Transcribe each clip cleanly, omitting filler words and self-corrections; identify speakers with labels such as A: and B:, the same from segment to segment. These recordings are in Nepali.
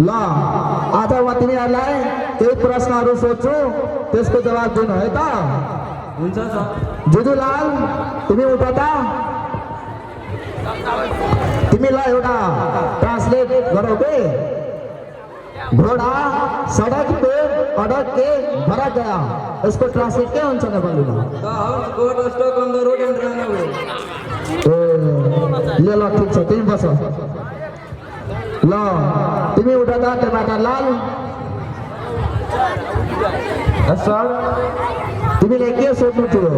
A: ल आज म तिमीहरूलाई केही प्रश्नहरू सोध्छु त्यसको जवाब दिनु है त
B: हुन्छ सर
A: जुजुलाल तिमी उठ त तिमीलाई एउटा ट्रान्सलेट गरौ के घोडा सडक पे अडक के भरा गया यसको ट्रान्सलेट के हुन्छ नेपालीमा
B: the house got stuck on the road and run away
A: ल ल ठिक छ तिमी बस ल तिमी उठ त टमाटर लाल
B: सर
A: तिमीले के सोध्नु थियो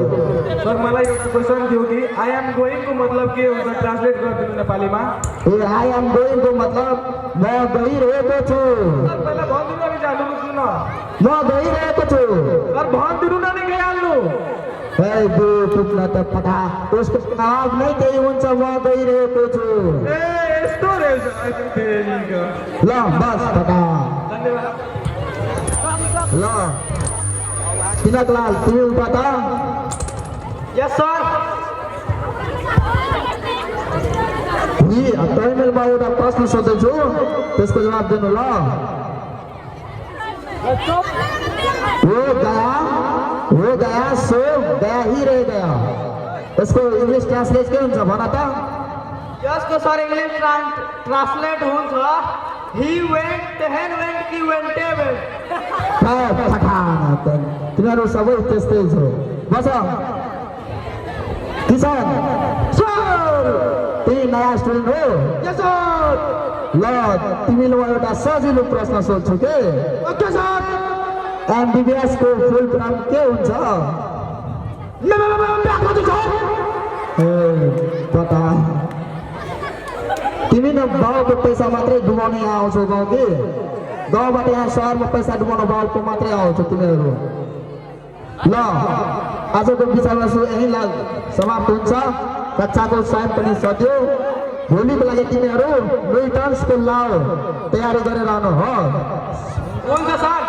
B: सर मलाई एउटा क्वेसन थियो कि आई एम गोइङ को मतलब के हुन्छ ट्रान्सलेट गरिदिनु नेपालीमा
A: ए आई एम गोइङ को मतलब म गइरहेको छु
B: सर पहिला भन्दिनु नि जानु सुन
A: म गइरहेको छु
B: सर भन्दिनु न नि गइहाल्नु
A: ए दु पुग्न त पठा उसको जवाब नै त्यही हुन्छ म गइरहेको छु
B: ए यस्तो रहेछ
A: ल बस पठा
B: धन्यवाद
A: ल तिलकलाल तिमी उठ त
B: यस सर
A: टर्मिनलमा एउटा प्रश्न सोध्दैछु त्यसको जवाब दिनु ल हो गया सो गया ही रह गया यसको इङ्ग्लिस ट्रान्सलेट के हुन्छ भन त
B: यसको सर इंग्लिश ट्रान्सलेट हुन्छ ही वेन्ट देन वेन्ट कि वेन्टेबल
A: तिमीहरू सबै त्यस्तै छ बस किसान सर तिमी नयाँ स्टुडेन्ट हो
B: यस सर
A: ल तिमीले म एउटा सजिलो प्रश्न सोध्छु के
B: ओके सर
A: एमबिबिएस को फुल फर्म के हुन्छ ए पता तिमी न बाउको पैसा मात्रै डुबाउने यहाँ आउँछौ गाउँ कि गाउँबाट यहाँ सहरमा पैसा डुबाउनु बाउको मात्रै आउँछ तिमीहरू ल आजको विषयमा यही समाप्त हुन्छ कक्षाको समय पनि सकियो भोलिको लागि तिमीहरू रिटर्न्सको लाओ तयारी गरेर आउनु हो
B: हुन्छ सर